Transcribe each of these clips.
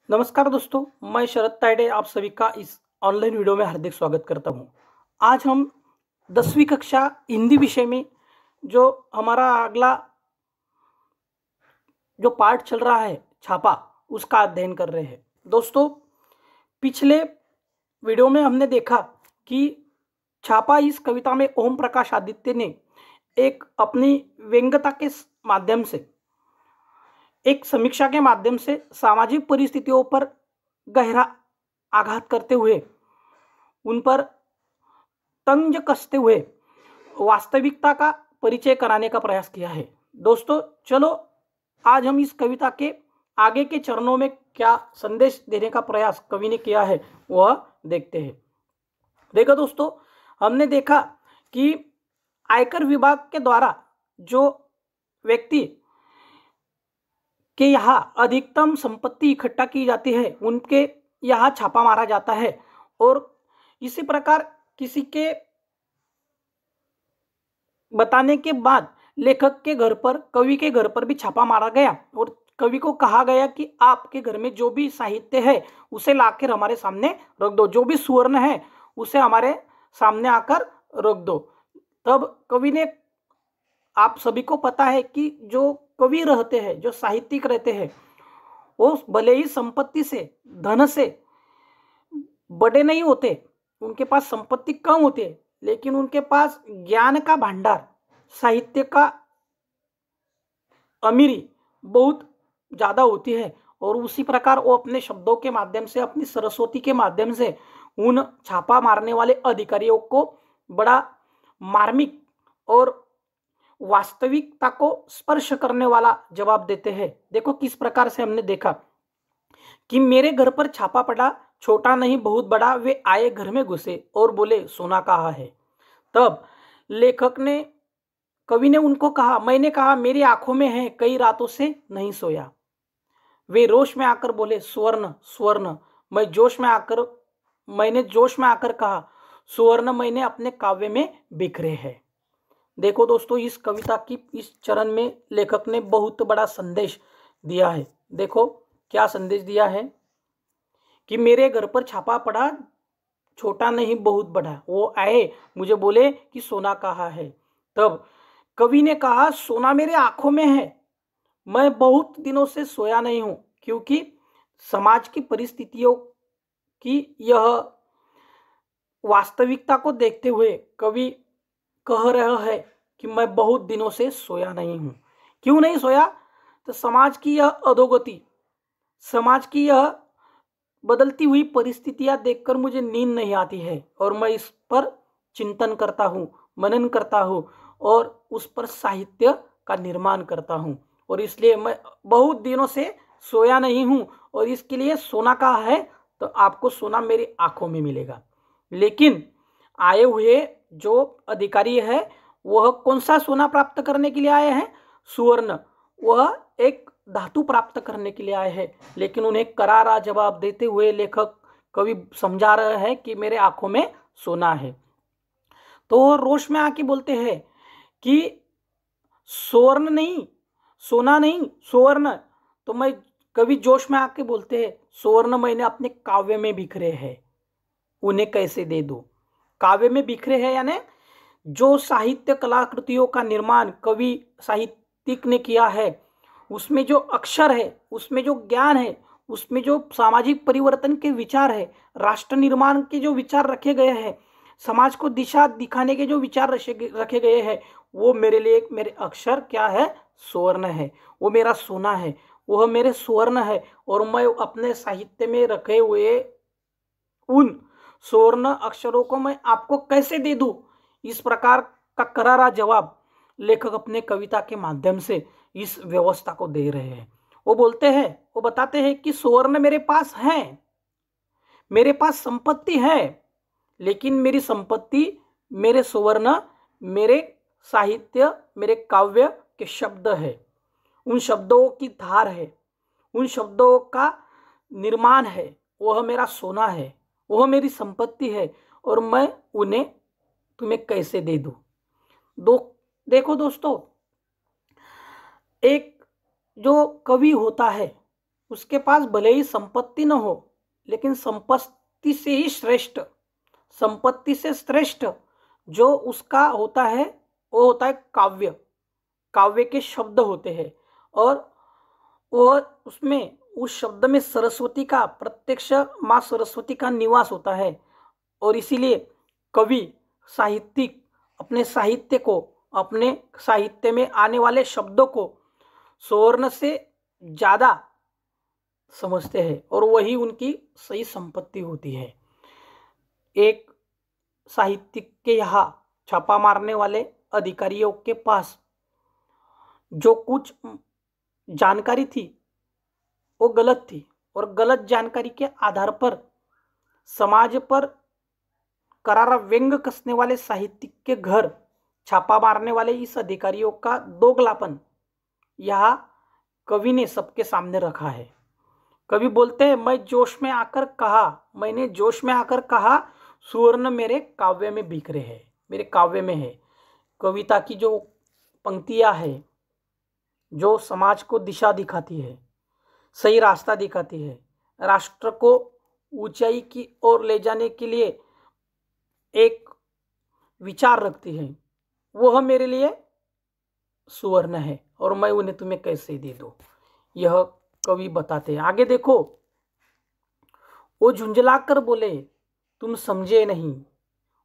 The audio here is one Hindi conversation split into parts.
नमस्कार दोस्तों, मैं शरद तायडे आप सभी का इस ऑनलाइन वीडियो में हार्दिक स्वागत करता हूं। आज हम 10वीं कक्षा हिंदी विषय में जो हमारा अगला जो पार्ट चल रहा है छापा, उसका अध्ययन कर रहे हैं। दोस्तों, पिछले वीडियो में हमने देखा कि छापा इस कविता में ओम प्रकाश आदित्य ने एक अपनी व्यंग्यता के माध्यम से, एक समीक्षा के माध्यम से सामाजिक परिस्थितियों पर गहरा आघात करते हुए, उन पर तंज कसते हुए वास्तविकता का परिचय कराने का प्रयास किया है। दोस्तों, चलो आज हम इस कविता के आगे के चरणों में क्या संदेश देने का प्रयास कवि ने किया है वह देखते हैं। देखो दोस्तों, हमने देखा कि आयकर विभाग के द्वारा जो व्यक्ति के यहाँ अधिकतम संपत्ति इकट्ठा की जाती है, उनके यहाँ छापा मारा जाता है। और इसी प्रकार किसी के बताने के बाद लेखक के घर पर, कवि के घर पर भी छापा मारा गया और कवि को कहा गया कि आपके घर में जो भी साहित्य है उसे लाकर हमारे सामने रख दो, जो भी सुवर्ण है उसे हमारे सामने आकर रख दो। तब कवि ने, आप सभी को पता है कि जो कवि रहते हैं, जो साहित्यिक रहते हैं, वो भले ही संपत्ति से, धन से बड़े नहीं होते, उनके पास संपत्ति कम होती है, लेकिन उनके पास ज्ञान का भंडार, साहित्य का अमीरी बहुत ज्यादा होती है। और उसी प्रकार वो अपने शब्दों के माध्यम से, अपनी सरस्वती के माध्यम से उन छापा मारने वाले अधिकारियों को बड़ा मार्मिक और वास्तविकता को स्पर्श करने वाला जवाब देते हैं। देखो किस प्रकार से हमने देखा कि मेरे घर पर छापा पड़ा, छोटा नहीं बहुत बड़ा, वे आए घर में घुसे और बोले सोना कहाँ है। तब लेखक ने, कवि ने उनको कहा, मैंने कहा मेरी आंखों में है, कई रातों से नहीं सोया। वे रोश में आकर बोले स्वर्ण स्वर्ण। मैंने जोश में आकर कहा सुवर्ण मैंने अपने काव्य में बिखरे हैं। देखो दोस्तों, इस कविता की इस चरण में लेखक ने बहुत बड़ा संदेश दिया है। देखो क्या संदेश दिया है कि मेरे घर पर छापा पड़ा, छोटा नहीं बहुत बड़ा, वो आए मुझे बोले कि सोना कहाँ है। तब कवि ने कहा सोना मेरे आंखों में है, मैं बहुत दिनों से सोया नहीं हूं, क्योंकि समाज की परिस्थितियों की यह वास्तविकता को देखते हुए कवि कह रहा है कि मैं बहुत दिनों से सोया नहीं हूं। क्यों नहीं सोया? तो समाज की यह अधोगति, समाज की यह बदलती हुई परिस्थितियां देखकर मुझे नींद नहीं आती है और मैं इस पर चिंतन करता हूं, मनन करता हूं और उस पर साहित्य का निर्माण करता हूं। और इसलिए मैं बहुत दिनों से सोया नहीं हूं और इसके लिए सोना कहा है, तो आपको सोना मेरी आंखों में मिलेगा। लेकिन आए हुए जो अधिकारी है वह कौन सा सोना प्राप्त करने के लिए आए हैं? सुवर्ण। वह एक धातु प्राप्त करने के लिए आए हैं। लेकिन उन्हें करारा जवाब देते हुए लेखक, कवि समझा रहे हैं कि मेरे आंखों में सोना है। तो वो रोश में आके बोलते हैं कि स्वर्ण नहीं, सोना नहीं, सुवर्ण। तो मैं, कवि जोश में आके बोलते हैं सुवर्ण मैंने अपने काव्य में बिखरे हैं, उन्हें कैसे दे दूं। काव्य में बिखरे हैं यानी जो साहित्य कलाकृतियों का निर्माण कवि साहित्यिक ने किया है, उसमें जो अक्षर है, उसमें जो ज्ञान है, उसमें जो सामाजिक परिवर्तन के विचार है, राष्ट्र निर्माण के जो विचार रखे गए हैं, समाज को दिशा दिखाने के जो विचार रखे गए हैं, वो मेरे लिए, मेरे अक्षर क्या है? स्वर्ण है। वो मेरा सोना है, वह मेरे स्वर्ण है। और मैं अपने साहित्य में रखे हुए उन स्वर्ण अक्षरों को मैं आपको कैसे दे दूं? इस प्रकार का करारा जवाब लेखक अपने कविता के माध्यम से इस व्यवस्था को दे रहे हैं। वो बोलते हैं, वो बताते हैं कि स्वर्ण मेरे पास है, मेरे पास संपत्ति है, लेकिन मेरी संपत्ति, मेरे सुवर्ण, मेरे साहित्य, मेरे काव्य के शब्द है, उन शब्दों की धार है, उन शब्दों का निर्माण है, वह मेरा सोना है, वह मेरी संपत्ति है। और मैं उन्हें तुम्हें कैसे दे दूं? देखो दोस्तों, एक जो कवि होता है उसके पास भले ही संपत्ति न हो, लेकिन संपत्ति से ही श्रेष्ठ, संपत्ति से श्रेष्ठ जो उसका होता है वो होता है काव्य। काव्य के शब्द होते हैं और वो उसमें उस शब्द में सरस्वती का प्रत्यक्ष, माँ सरस्वती का निवास होता है। और इसीलिए कवि साहित्यिक अपने साहित्य को, अपने साहित्य में आने वाले शब्दों को स्वर्ण से ज़्यादा समझते हैं और वही उनकी सही संपत्ति होती है। एक साहित्यिक के यहाँ छापा मारने वाले अधिकारियों के पास जो कुछ जानकारी थी वो गलत थी और गलत जानकारी के आधार पर समाज पर करारा व्यंग कसने वाले साहित्यिक के घर छापा मारने वाले इस अधिकारियों का दोगलापन यहाँ कवि ने सबके सामने रखा है। कवि बोलते हैं, मैंने जोश में आकर कहा सुवर्ण मेरे काव्य में बिखरे हैं, मेरे काव्य में है। कविता की जो पंक्तियां है जो समाज को दिशा दिखाती है, सही रास्ता दिखाती है, राष्ट्र को ऊंचाई की ओर ले जाने के लिए एक विचार रखती है, वह मेरे लिए सुवर्ण है और मैं उन्हें तुम्हें कैसे दे दूं, यह कवि बताते हैं। आगे देखो, वो झुंझलाकर बोले तुम समझे नहीं,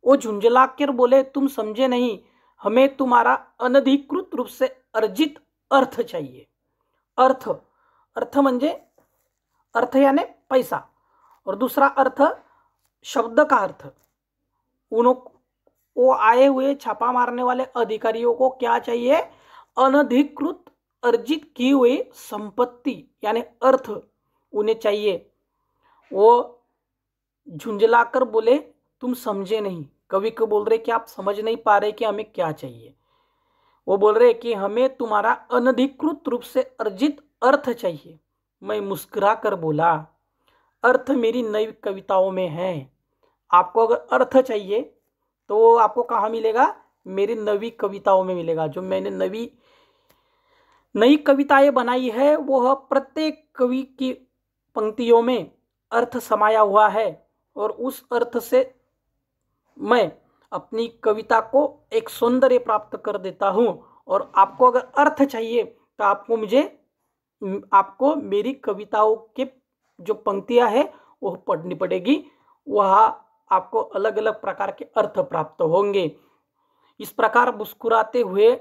वो झुंझलाकर बोले तुम समझे नहीं, हमें तुम्हारा अनधिकृत रूप से अर्जित अर्थ चाहिए। अर्थ, अर्थ म्हणजे अर्थ यानी पैसा, और दूसरा अर्थ शब्द का अर्थ। वो आए हुए छापा मारने वाले अधिकारियों को क्या चाहिए? अनधिकृत अर्जित की हुई संपत्ति यानी अर्थ उन्हें चाहिए। वो झुंझलाकर बोले तुम समझे नहीं। कवि को बोल रहे कि आप समझ नहीं पा रहे कि हमें क्या चाहिए। वो बोल रहे कि हमें तुम्हारा अनधिकृत रूप से अर्जित अर्थ चाहिए। मैं मुस्कुरा कर बोला, अर्थ मेरी नई कविताओं में है। आपको अगर अर्थ चाहिए तो आपको कहाँ मिलेगा? मेरी नवी कविताओं में मिलेगा। जो मैंने नई कविताएं बनाई है वह प्रत्येक कवि की पंक्तियों में अर्थ समाया हुआ है और उस अर्थ से मैं अपनी कविता को एक सौंदर्य प्राप्त कर देता हूँ। और आपको अगर अर्थ चाहिए तो आपको मेरी कविताओं के जो पंक्तियां है वह पढ़नी पड़ेगी। वह आपको अलग अलग प्रकार के अर्थ प्राप्त होंगे। इस प्रकार मुस्कुराते हुए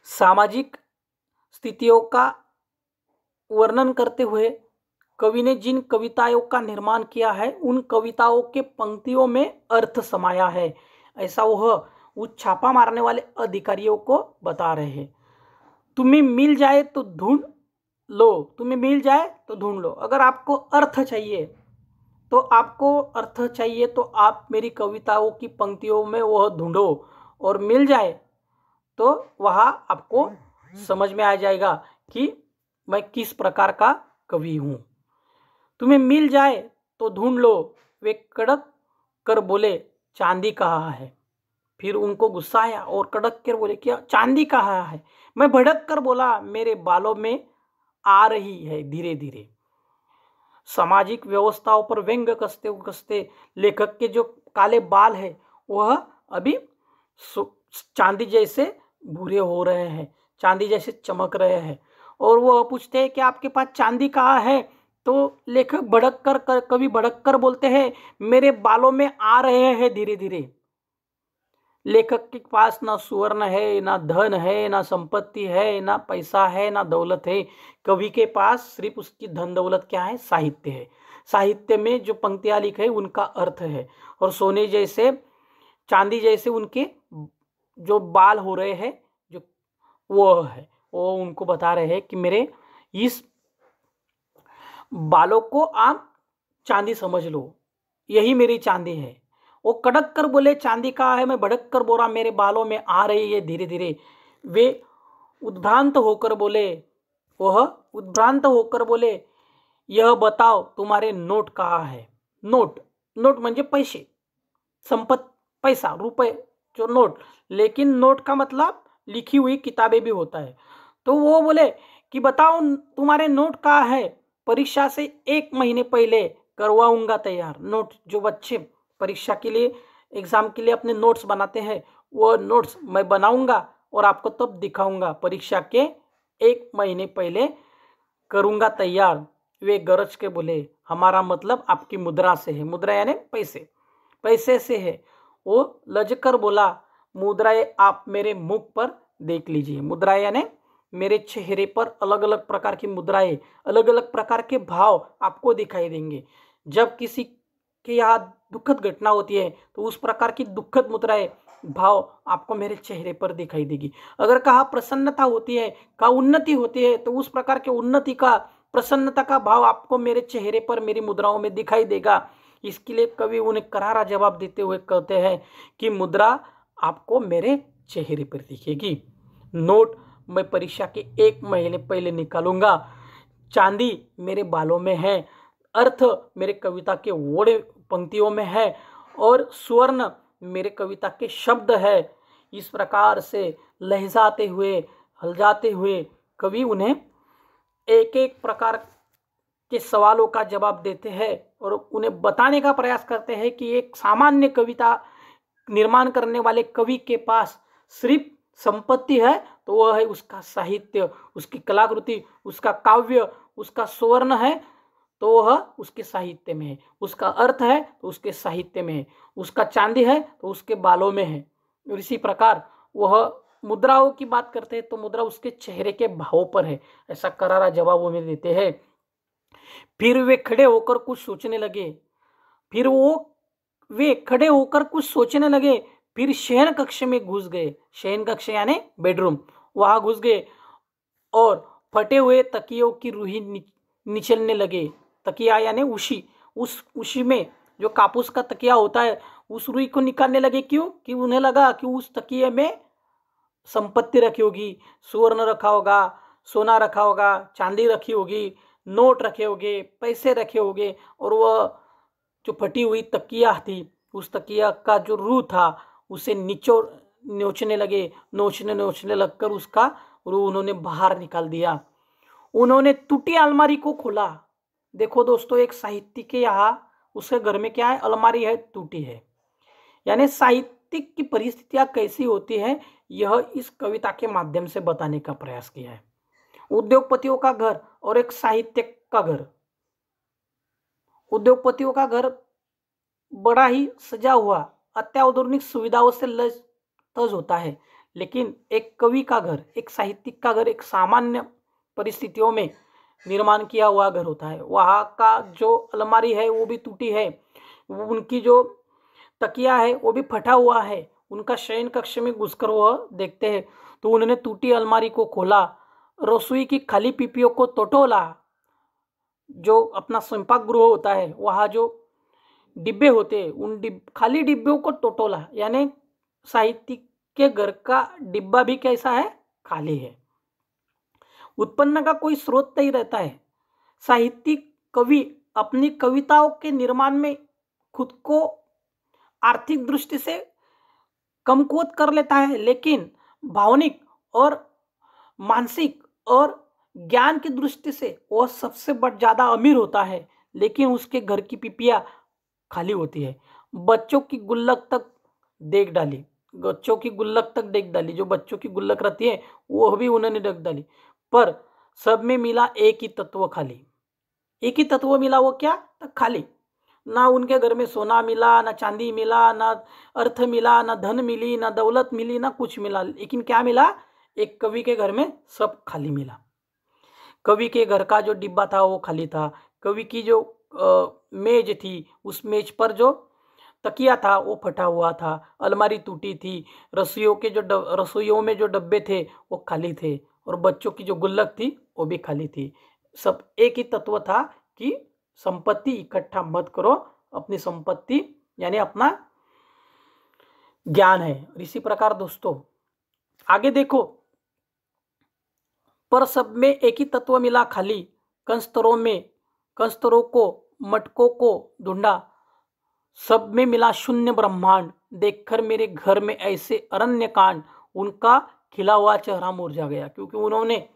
सामाजिक स्थितियों का वर्णन करते हुए कवि ने जिन कविताओं का निर्माण किया है उन कविताओं के पंक्तियों में अर्थ समाया है। ऐसा वह उस छापा मारने वाले अधिकारियों को बता रहे हैं। तुम्हें मिल जाए तो ढूंढ लो, तुम्हें मिल जाए तो ढूंढ लो। अगर आपको अर्थ चाहिए तो आप मेरी कविताओं की पंक्तियों में वह ढूंढो और मिल जाए तो वहाँ आपको समझ में आ जाएगा कि मैं किस प्रकार का कवि हूँ। तुम्हें मिल जाए तो ढूंढ लो। वे कड़क कर बोले चांदी कहाँ है। फिर उनको गुस्सा आया और कड़क कर बोले क्या चांदी कहाँ है। मैं भड़क कर बोला मेरे बालों में आ रही है धीरे धीरे। सामाजिक व्यवस्थाओं पर व्यंग कसते कसते लेखक के जो काले बाल है वह अभी चांदी जैसे भूरे हो रहे हैं, चांदी जैसे चमक रहे हैं। और वह पूछते हैं कि आपके पास चांदी कहाँ है। तो लेखक कवि भड़क कर बोलते हैं मेरे बालों में आ रहे हैं धीरे धीरे। लेखक के पास ना सुवर्ण है, ना धन है, ना संपत्ति है, ना पैसा है, ना दौलत है। कवि के पास सिर्फ उसकी धन दौलत क्या है? साहित्य है। साहित्य में जो पंक्तियां लिखे उनका अर्थ है। और सोने जैसे, चांदी जैसे उनके जो बाल हो रहे हैं जो वो है, वो उनको बता रहे हैं कि मेरे इस बालों को आप चांदी समझ लो, यही मेरी चांदी है। वो कड़क कर बोले चांदी कहाँ है। मैं भड़क कर बोला मेरे बालों में आ रही है धीरे धीरे। वे उद्भ्रांत होकर बोले यह बताओ तुम्हारे नोट कहाँ है। नोट म्हणजे पैसे, संपत्ति, पैसा, रुपए, जो नोट। लेकिन नोट का मतलब लिखी हुई किताबें भी होता है। तो वो बोले कि बताओ तुम्हारे नोट कहाँ है, परीक्षा से 1 महीने पहले करवाऊंगा तैयार। नोट जो बच्चे परीक्षा के लिए, एग्जाम के लिए अपने नोट्स बनाते हैं, वो नोट्स मैं बनाऊंगा और आपको तब दिखाऊंगा। परीक्षा के 1 महीने पहले करूंगा तैयार। वे गरज के बोले, हमारा मतलब आपकी मुद्रा से है। मुद्रा यानी पैसे, पैसे से है। वो लजकर बोला, मुद्राएं आप मेरे मुख पर देख लीजिए। मुद्रा यानी मेरे चेहरे पर अलग अलग प्रकार की मुद्राएं, अलग अलग प्रकार के भाव आपको दिखाई देंगे। जब किसी के यहाँ दुखद घटना होती है तो उस प्रकार की दुखद मुद्राएं, भाव आपको मेरे चेहरे पर दिखाई देगी। अगर कहा प्रसन्नता होती है, कहा उन्नति होती है, तो उस प्रकार के उन्नति का, प्रसन्नता का भाव आपको मेरे चेहरे पर, मेरी मुद्राओं में दिखाई देगा। इसके लिए कवि उन्हें करारा जवाब देते हुए कहते हैं कि मुद्रा आपको मेरे चेहरे पर दिखेगी। नोट मैं परीक्षा के 1 महीने पहले निकालूंगा। चांदी मेरे बालों में है, अर्थ मेरे कविता के वोड़े पंक्तियों में है, और स्वर्ण मेरे कविता के शब्द है। इस प्रकार से लहजाते हुए, हलजाते हुए कवि उन्हें एक एक प्रकार के सवालों का जवाब देते हैं और उन्हें बताने का प्रयास करते हैं कि एक सामान्य कविता निर्माण करने वाले कवि के पास सिर्फ संपत्ति है तो वह है उसका साहित्य, उसकी कलाकृति, उसका काव्य, उसका स्वर्ण है तो वह उसके साहित्य में है, उसका अर्थ है तो उसके साहित्य में है, उसका चांदी है तो उसके बालों में है। और इसी प्रकार वह मुद्राओं की बात करते हैं तो मुद्रा उसके चेहरे के भावों पर है। ऐसा करारा जवाब वो में देते हैं। फिर वे खड़े होकर कुछ सोचने लगे। वे खड़े होकर कुछ सोचने लगे। फिर शयन कक्ष में घुस गए। शयन कक्ष यानी बेडरूम, वहां घुस गए और फटे हुए तकियों की रूही निचलने लगे। तकिया यानी उसी, उस उसी में जो कापूस का तकिया होता है उस रूई को निकालने लगे। क्यों? कि उन्हें लगा कि उस तकिए में संपत्ति रखी होगी, स्वर्ण रखा होगा, सोना रखा होगा, चांदी रखी होगी, नोट रखे होंगे, पैसे रखे होंगे। और वह जो फटी हुई तकिया थी, उस तकिया का जो रूह था उसे नोचने लगे। नोचने लगकर उसका रूह उन्होंने बाहर निकाल दिया। उन्होंने टूटी अलमारी को खोला। देखो दोस्तों, एक साहित्यिक के यहाँ उसके घर में क्या है? अलमारी है, टूटी है। यानी साहित्यिक की परिस्थितियां कैसी होती है, यह इस कविता के माध्यम से बताने का प्रयास किया है। उद्योगपतियों का घर और एक साहित्यिक का घर। उद्योगपतियों का घर बड़ा ही सजा हुआ, अत्याधुनिक सुविधाओं से लैस होता है, लेकिन एक कवि का घर, एक साहित्यिक का घर एक सामान्य परिस्थितियों में निर्माण किया हुआ घर होता है। वहाँ का जो अलमारी है वो भी टूटी है, उनकी जो तकिया है वो भी फटा हुआ है। उनका शयन कक्ष में घुसकर वह देखते हैं तो उन्होंने टूटी अलमारी को खोला, रसोई की खाली पीपियों को टटोला। जो अपना स्वयंपाक गृह होता है वहाँ जो डिब्बे होते हैं उन खाली डिब्बों को टटोला। यानी साहित्यिक के घर का डिब्बा भी कैसा है? खाली है। उत्पन्न का कोई स्रोत नहीं रहता है। साहित्यिक कवि अपनी कविताओं के निर्माण में खुद को आर्थिक दृष्टि से कमकुवत कर लेता है, लेकिन भावनिक और मानसिक और ज्ञान की दृष्टि से वह सबसे ज्यादा अमीर होता है, लेकिन उसके घर की पिपिया खाली होती है। बच्चों की गुल्लक तक देख डाली, बच्चों की गुल्लक तक देख डाली, जो बच्चों की गुल्लक रहती है वो भी उन्होंने देख डाली, पर सब में मिला एक ही तत्व, खाली। एक ही तत्व मिला, वो क्या? तो खाली। ना उनके घर में सोना मिला, ना चांदी मिला, ना अर्थ मिला, ना धन मिली, ना दौलत मिली, ना कुछ मिला, लेकिन क्या मिला? एक कवि के घर में सब खाली मिला। कवि के घर का जो डिब्बा था वो खाली था। कवि की जो मेज थी उस मेज पर जो तकिया था वो फटा हुआ था, अलमारी टूटी थी, रसोइयों में जो डब्बे थे वो खाली थे, और बच्चों की जो गुल्लक थी वो भी खाली थी। सब एक ही तत्व था कि संपत्ति इकट्ठा मत करो, अपनी संपत्ति यानी अपना ज्ञान है। इसी प्रकार दोस्तों आगे देखो, पर सब में एक ही तत्व मिला, खाली। कंस्तरों को, मटकों को ढूंढा, सब में मिला शून्य ब्रह्मांड। देखकर मेरे घर में ऐसे अरण्य कांड, उनका खिला हुआ चेहरा मुरझा गया, क्योंकि उन्होंने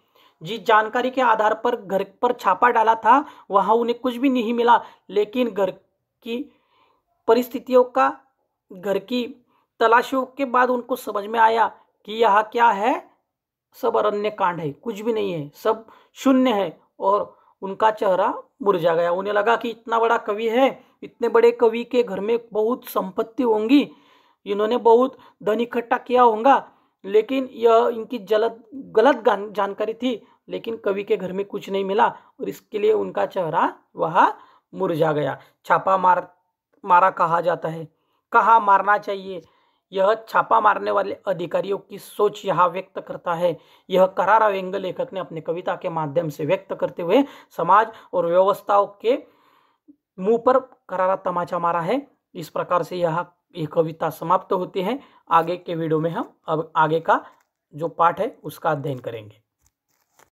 जिस जानकारी के आधार पर घर पर छापा डाला था वहां उन्हें कुछ भी नहीं मिला, लेकिन घर की परिस्थितियों का, घर की तलाशियों के बाद उनको समझ में आया कि यह क्या है, सब अरण्य कांड है, कुछ भी नहीं है, सब शून्य है। और उनका चेहरा मुरझा गया। उन्हें लगा कि इतना बड़ा कवि है, इतने बड़े कवि के घर में बहुत संपत्ति होंगी, इन्होंने बहुत धन इकट्ठा किया होगा, लेकिन यह इनकी गलत जानकारी थी। लेकिन कवि के घर में कुछ नहीं मिला और इसके लिए उनका चेहरा वह मुरझा गया। छापा मारा कहा जाता है, कहाँ मारना चाहिए, यह छापा मारने वाले अधिकारियों की सोच यहाँ व्यक्त करता है। यह करारा व्यंग्य लेखक ने अपने कविता के माध्यम से व्यक्त करते हुए समाज और व्यवस्थाओं के मुंह पर करारा तमाचा मारा है। इस प्रकार से यह कविता समाप्त होती है। आगे के वीडियो में हम अब आगे का जो पाठ है उसका अध्ययन करेंगे।